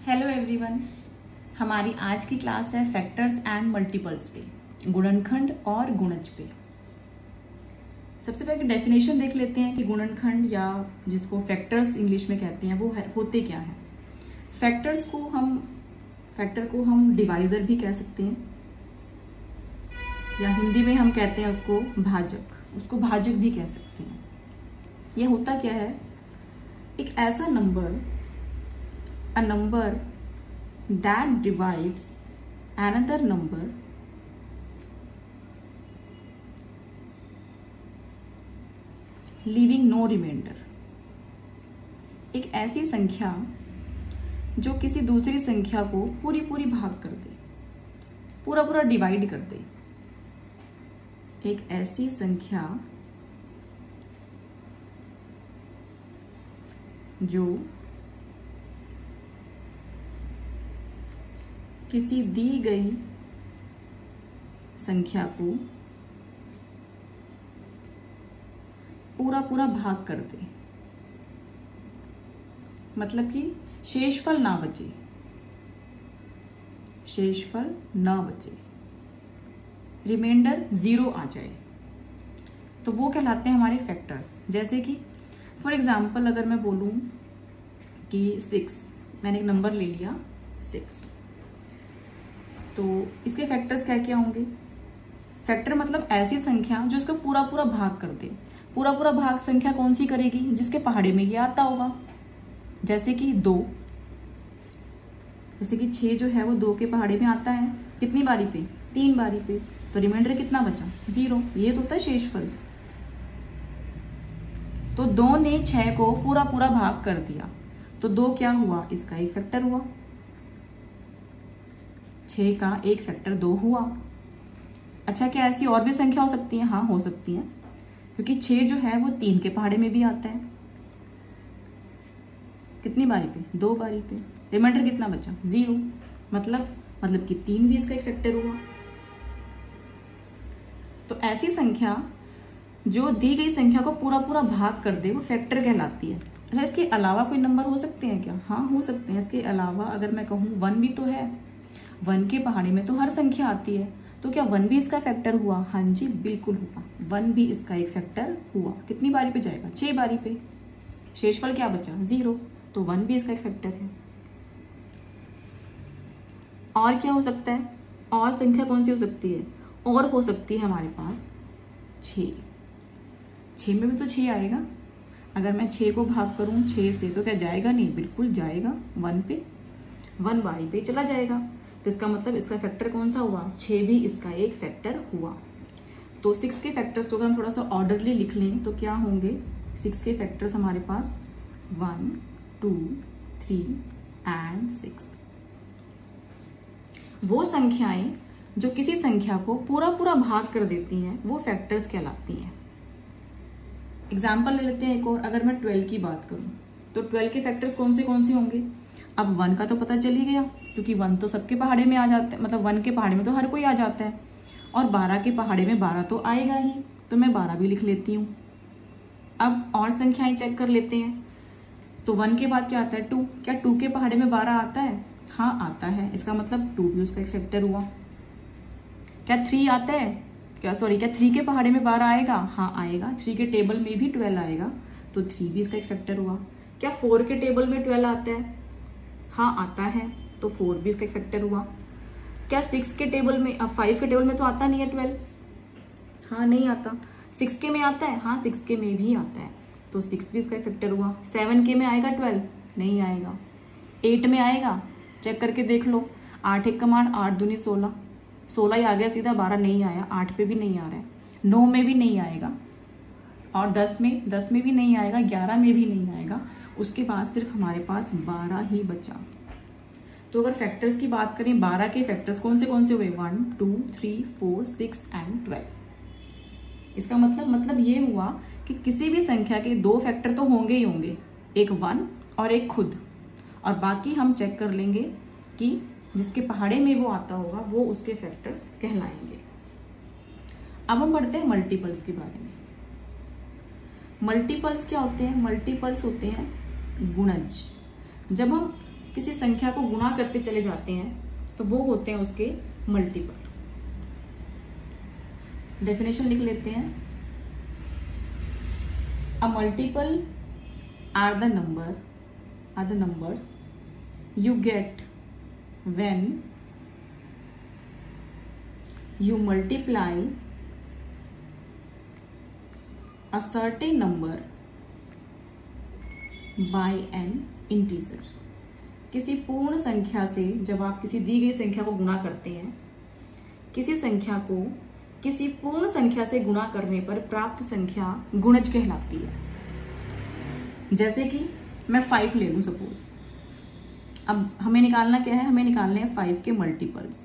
Hello everyone, हमारी आज की क्लास है फैक्टर्स एंड मल्टीपल्स पे, गुणनखंड और गुणज पे। सबसे पहले डेफिनेशन देख लेते हैं कि गुणनखंड या जिसको फैक्टर्स इंग्लिश में कहते हैं वो होते क्या है। फैक्टर को हम डिवाइजर भी कह सकते हैं या हिंदी में हम कहते हैं उसको भाजक भी कह सकते हैं। ये होता क्या है, एक ऐसा number, a number that divides another number leaving no remainder। एक ऐसी संख्या जो किसी दूसरी संख्या को पूरी भाग कर दे, पूरा डिवाइड कर दे। एक ऐसी संख्या जो किसी दी गई संख्या को पूरा भाग कर दे, मतलब कि शेषफल ना बचे, रिमाइंडर 0 आ जाए, तो वो कहलाते हैं हमारे फैक्टर्स। जैसे कि फॉर एग्जाम्पल अगर मैं बोलूं कि 6, मैंने एक नंबर ले लिया 6, तो इसके फैक्टर्स क्या क्या होंगे। फैक्टर मतलब ऐसी संख्या जो इसका पूरा भाग कर दे। पूरा भाग संख्या कौन सी करेगी, जिसके पहाड़े में ये आता होगा। जैसे कि 2, जैसे कि 6 जो है वो 2 के पहाड़े में आता है। कितनी बारी पे? 3 बारी पे। तो रिमाइंडर कितना बचा? 0। ये तो होता है शेषफल। तो 2 ने 6 को पूरा भाग कर दिया, तो 2 क्या हुआ, इसका एक फैक्टर हुआ। 6 का एक फैक्टर 2 हुआ। अच्छा, क्या ऐसी और भी संख्या हो सकती है? हाँ, हो सकती है, क्योंकि 6 जो है वो 3 के पहाड़े में भी आता है। कितनी बारी पे? 2 बारी पे। रिमाइंडर कितना बचा? 0। मतलब कि 3 भी इसका एक फैक्टर हुआ। तो ऐसी संख्या जो दी गई संख्या को पूरा भाग कर दे वो फैक्टर कहलाती है। अच्छा, इसके अलावा कोई नंबर हो सकते हैं क्या? हाँ, हो सकते हैं। इसके अलावा अगर मैं कहूँ 1 भी तो है, 1 के पहाड़े में तो हर संख्या आती है, तो क्या 1 भी इसका फैक्टर हुआ? हाँ जी, बिल्कुल हुआ। 1 भी इसका एक फैक्टर हुआ। कितनी बारी पे जाएगा? 6 बारी पे। शेषफल क्या बचा? 0। तो 1 भी इसका एक फैक्टर है। और क्या हो सकता है? और संख्या कौन सी हो सकती है? और हो सकती है हमारे पास 6। 6 में भी तो 6 आएगा। अगर मैं 6 को भाग करूं 6 से, तो क्या जाएगा? नहीं, बिल्कुल जाएगा। 1 पे, 1 बारी पे चला जाएगा। तो इसका मतलब इसका फैक्टर कौन सा हुआ? 6 भी इसका एक फैक्टर हुआ। तो 6 के फैक्टर्स को अगर हम थोड़ा सा ऑर्डरली लिख लें तो क्या होंगे? 6 के फैक्टर्स हमारे पास 1, 2, 3 एंड 6। वो संख्याएं जो किसी संख्या को पूरा भाग कर देती हैं वो फैक्टर्स कहलाती हैं। एग्जाम्पल ले लेते हैं एक और। अगर मैं 12 की बात करूं तो 12 के फैक्टर्स कौन से होंगे? अब 1 का तो पता चल ही गया, क्योंकि 1 तो सबके पहाड़े में आ जाता है, मतलब 1 के पहाड़े में तो हर कोई आ जाता है। और 12 के पहाड़े में 12 तो आएगा ही, तो मैं 12 भी लिख लेती हूँ। अब और संख्याएं चेक कर लेते हैं। तो 1 के बाद क्या आता है? 2। क्या 2 के पहाड़े में 12 आता है? हाँ, आता है। इसका मतलब 2 भी उसका एक फैक्टर हुआ। क्या 3 आता है? क्या 3 के पहाड़े में 12 आएगा? हाँ, आएगा। 3 के टेबल में भी 12 आएगा, तो 3 भी इसका एक फैक्टर हुआ। क्या 4 के टेबल में 12 आता है? हाँ, आता है, तो 4 भी इसका एक फैक्टर हुआ। क्या 5 के टेबल में तो आता नहीं है 12? हाँ, नहीं आता। 6 के में आता है? हाँ, 6 के में भी आता है, तो 6 भी इसका एक फैक्टर हुआ। 7 के में आएगा 12? नहीं आएगा। 8 में आएगा? चेक करके देख लो। 8 एक कमांड, 8 दूनी 16, 16 ही आ गया सीधा। 12 नहीं आया, 8 पे भी नहीं आ रहा है, 9 में भी नहीं आएगा, और 10 में भी नहीं आएगा, 11 में भी नहीं आएगा। उसके बाद सिर्फ हमारे पास 12 ही बचा। तो अगर फैक्टर्स की बात करें, 12 के फैक्टर्स कौन से हुए? 1, 2, 3, 4, 6 एंड 12। इसका मतलब ये हुआ कि किसी भी संख्या के 2 फैक्टर तो होंगे ही होंगे, एक 1 और एक खुद, और बाकी हम चेक कर लेंगे कि जिसके पहाड़े में वो आता होगा वो उसके फैक्टर्स कहलाएंगे। अब हम पढ़ते हैं मल्टीपल्स के बारे में। मल्टीपल्स क्या होते हैं? मल्टीपल्स होते हैं गुणज। जब हम किसी संख्या को गुणा करते चले जाते हैं तो वो होते हैं उसके मल्टीपल। डेफिनेशन लिख लेते हैं। A multiple are the numbers you get when you multiply a certain number by an integer। किसी पूर्ण संख्या से जब आप किसी दी गई संख्या को गुणा करते हैं, किसी संख्या को किसी पूर्ण संख्या से गुणा करने पर प्राप्त संख्या गुणज कहलाती है। जैसे कि मैं 5 ले लूं सपोज। अब हमें निकालना क्या है, हमें निकालने हैं 5 के मल्टीपल्स।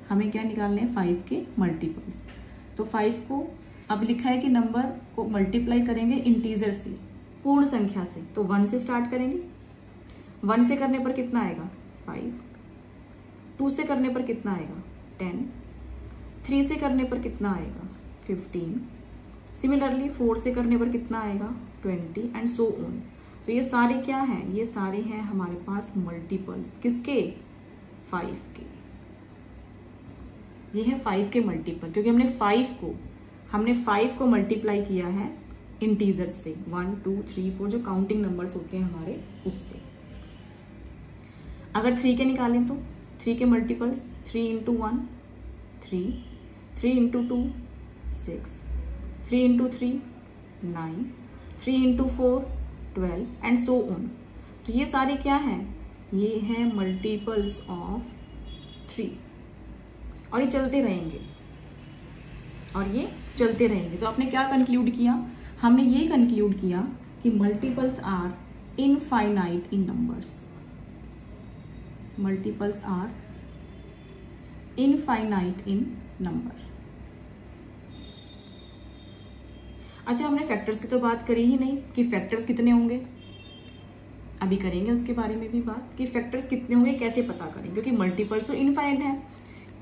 हमें क्या निकालने हैं, 5 के मल्टीपल्स। तो 5 को अब लिखा है कि नंबर को मल्टीप्लाई करेंगे इंटीजर से, पूर्ण संख्या से। तो 1 से स्टार्ट करेंगे। 1 से करने पर कितना आएगा 5, 2 से करने पर कितना आएगा 10, 3 से करने पर कितना आएगा 15, सिमिलरली 4 से करने पर कितना आएगा 20 एंड सो ऑन। तो ये सारे क्या हैं, ये सारे हैं हमारे पास मल्टीपल्स। किसके, 5 के। ये है 5 के मल्टीपल, क्योंकि हमने 5 को मल्टीप्लाई किया है इंटीजर से, 1 2 3 4 जो काउंटिंग नंबर्स होते हैं हमारे, उससे। अगर 3 के निकालें तो 3 के multiples 3 into 1 3, 3 into 2 6, 3 into 3 9, 3 into 4 12 and so on. तो ये सारे क्या हैं, ये हैं मल्टीपल्स ऑफ 3, और ये चलते रहेंगे। तो आपने क्या कंक्लूड किया, हमने ये कंक्लूड किया कि multiples are infinite in numbers. Multiples are infinite in number. अच्छा, हमने फैक्टर्स की तो बात करी ही नहीं कि फैक्टर्स कितने होंगे। अभी करेंगे उसके बारे में भी बात कि फैक्टर्स कितने होंगे, कैसे पता करें, क्योंकि मल्टीपल्स तो इनफाइनाइट है।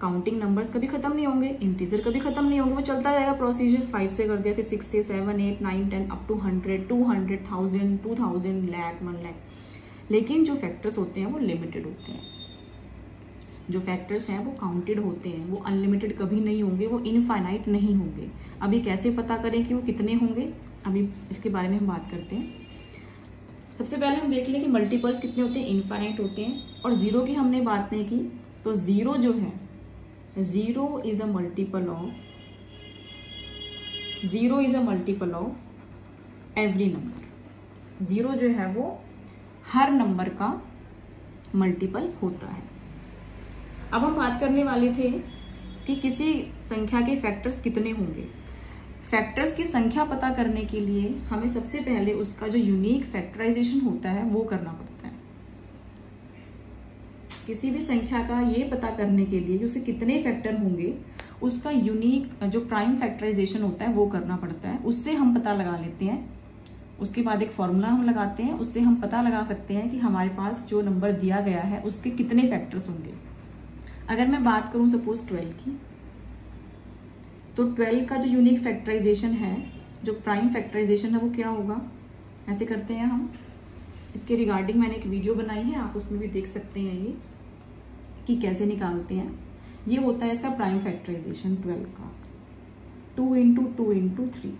काउंटिंग नंबर्स कभी खत्म नहीं होंगे, इंटीजर कभी खत्म नहीं होंगे, वो चलता जाएगा प्रोसीजर। 5 से कर दिया, फिर 6 से 7 8 9 10 अप टू 100 200 1000 2000 लाख 1 लाख। लेकिन जो फैक्टर्स होते हैं वो लिमिटेड होते हैं। जो फैक्टर्स हैं वो काउंटेड होते हैं, वो अनलिमिटेड कभी नहीं होंगे, वो इनफाइनाइट नहीं होंगे। अभी कैसे पता करें कि वो कितने होंगे, अभी इसके बारे में हम बात करते हैं। सबसे पहले हम देख लें कि मल्टीपल्स कितने होते हैं, इनफाइनाइट होते हैं। और जीरो की हमने बात नहीं की, तो जीरो जो है, zero is a multiple of every number. Zero जो है वो हर नंबर का मल्टीपल होता है। अब हम बात करने वाले थे कि किसी संख्या के फैक्टर्स कितने होंगे। फैक्टर्स की संख्या पता करने के लिए हमें सबसे पहले उसका जो यूनिक फैक्टराइजेशन होता है वो करना पड़ता है। किसी भी संख्या का ये पता करने के लिए कि उसे कितने फैक्टर होंगे, उसका यूनिक जो प्राइम फैक्टराइजेशन होता है वो करना पड़ता है। उससे हम पता लगा लेते हैं। उसके बाद एक फॉर्मूला हम लगाते हैं, उससे हम पता लगा सकते हैं कि हमारे पास जो नंबर दिया गया है उसके कितने फैक्टर्स होंगे। अगर मैं बात करूं सपोज 12 की, तो 12 का जो यूनिक फैक्टराइजेशन है, जो प्राइम फैक्टराइजेशन है, वो क्या होगा। ऐसे करते हैं हम, इसके रिगार्डिंग मैंने एक वीडियो बनाई है, आप उसमें भी देख सकते हैं ये कि कैसे निकालते हैं। ये होता है इसका प्राइम फैक्टराइजेशन 12 का, 2 इंटू 2 इंटू 3।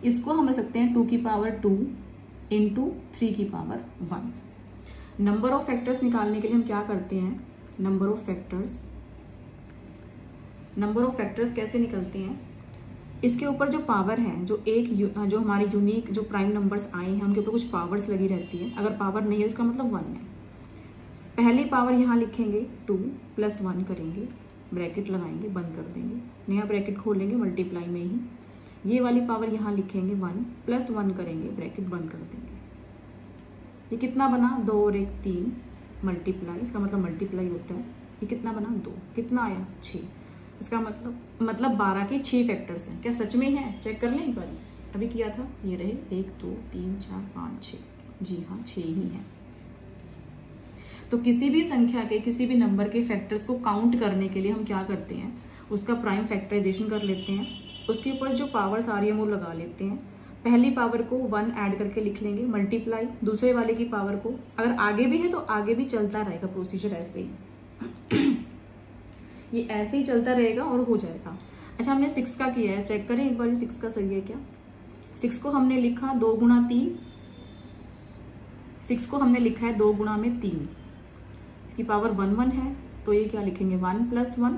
इसको हम रख सकते हैं 2 की पावर 2 इंटू 3 की पावर 1। नंबर ऑफ फैक्टर्स निकालने के लिए हम क्या करते हैं, नंबर ऑफ फैक्टर्स कैसे निकलते हैं, इसके ऊपर जो पावर है, जो हमारे यूनिक जो प्राइम नंबर्स आए हैं उनके ऊपर कुछ पावर्स लगी रहती है। अगर पावर नहीं है इसका मतलब 1 है। पहली पावर यहाँ लिखेंगे 2 प्लस 1 करेंगे, ब्रैकेट लगाएंगे, बंद कर देंगे, नया ब्रैकेट खोलेंगे मल्टीप्लाई में ही। ये वाली पावर यहाँ लिखेंगे 1 प्लस 1 करेंगे, ब्रैकेट बंद कर देंगे। ये कितना बना, 2 और 1 3 मल्टीप्लाई, इसका मतलब मल्टीप्लाई होता है। ये कितना बना 2, कितना आया 6। इसका मतलब 12 के 6 फैक्टर्स हैं। क्या सच में है, चेक कर लें एक बार, अभी किया था। ये रहे 1 2 3 4 5 6, जी हाँ 6 ही है। तो किसी भी संख्या के किसी भी नंबर के फैक्टर्स को काउंट करने के लिए हम क्या करते हैं, उसका प्राइम फैक्टराइजेशन कर लेते हैं, उसके ऊपर जो पावर्स आ रही है वो लगा लेते हैं। पहली पावर को 1 ऐड करके लिख लेंगे, मल्टीप्लाई दूसरे वाले की पावर को, अगर आगे भी है तो आगे भी चलता रहेगा प्रोसीजर ऐसे ही ये ऐसे ही चलता रहेगा और हो जाएगा। अच्छा, हमने 6 का किया है, चेक करें एक बार 6 का सही है क्या। 6 को हमने लिखा 2 गुणा 3, 6 को हमने लिखा है 2 गुणा में 3, इसकी पावर 1 1 है, तो ये क्या लिखेंगे 1 + 1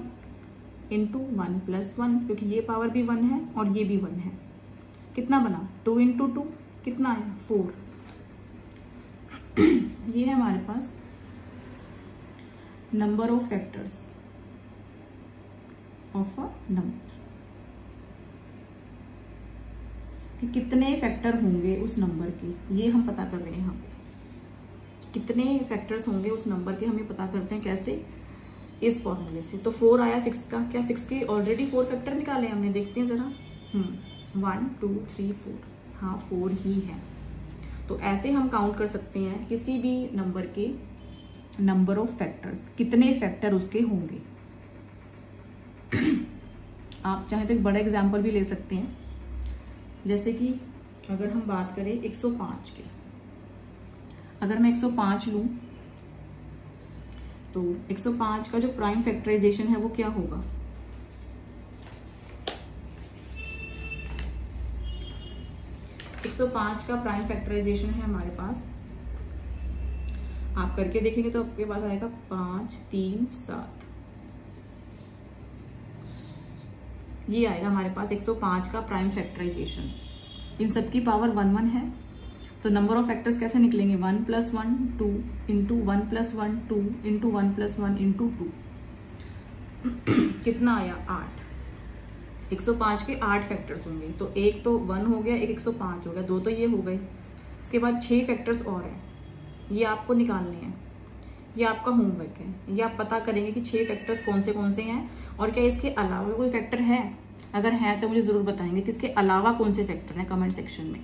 इंटू 1 + 1, क्योंकि ये पावर भी 1 है और ये भी 1 है। कितना बना 2 × 2 कितना आया 4। ये है हमारे पास number of factors of a number, कि कितने फैक्टर होंगे उस नंबर के, ये हम पता कर रहे हैं यहाँ पे। कितने फैक्टर्स होंगे उस नंबर के हमें पता करते हैं कैसे, इस फॉर्मूले से। तो 4 आया 6 का, क्या 6 के ऑलरेडी 4 फैक्टर निकाले हमने, देखते हैं जरा। 1 2 3 4, हाँ 4 ही है। तो ऐसे हम काउंट कर सकते हैं किसी भी नंबर के नंबर ऑफ फैक्टर्स, कितने फैक्टर उसके होंगे। आप चाहे तो एक बड़ा एग्जाम्पल भी ले सकते हैं, जैसे कि अगर हम बात करें 105 की, अगर मैं 105 लूं तो 105 का जो प्राइम फैक्टराइजेशन है वो क्या होगा, एक 105 का प्राइम फैक्टराइजेशन है हमारे पास, आप करके देखेंगे तो आपके पास आएगा 5 3 7, ये आएगा हमारे पास 105 का प्राइम फैक्टराइजेशन। इन सबकी पावर 1 1 है, तो नंबर ऑफ फैक्टर्स कैसे निकलेंगे 1 + 1 2 इंटू 1 + 1 2 इंटू 1 + 1 इंटू 2 कितना आया 8। 105 के 8 फैक्टर्स होंगे, तो एक तो 1 हो गया, एक 105 हो गया, 2 तो ये हो गए। इसके बाद 6 फैक्टर्स और हैं, ये आपको निकालने हैं, ये आपका होमवर्क है। ये आप पता करेंगे कि 6 फैक्टर्स कौन से हैं और क्या इसके अलावा कोई फैक्टर है, अगर है तो मुझे जरूर बताएंगे कि इसके अलावा कौन से फैक्टर हैं कमेंट सेक्शन में।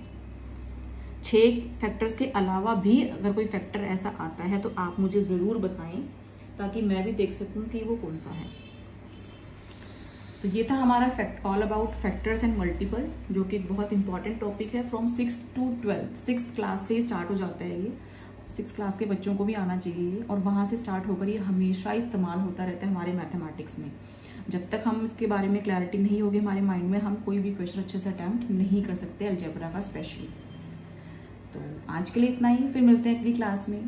6 फैक्टर्स के अलावा भी अगर कोई फैक्टर ऐसा आता है तो आप मुझे जरूर बताएं, ताकि मैं भी देख सकूं कि वो कौन सा है। तो ये था हमारा all about factors and multiples, जो कि एक बहुत इंपॉर्टेंट टॉपिक है। फ्रॉम 6 to 12, 6th क्लास से स्टार्ट हो जाता है ये, 6th क्लास के बच्चों को भी आना चाहिए, और वहां से स्टार्ट होकर ये हमेशा इस्तेमाल होता रहता है हमारे मैथमेटिक्स में। जब तक हम इसके बारे में क्लैरिटी नहीं होगी हमारे माइंड में, हम कोई भी क्वेश्चन अच्छे से अटेम्प्ट नहीं कर सकते, अलजेब्रा का स्पेशली। तो आज के लिए इतना ही, फिर मिलते हैं अगली क्लास में।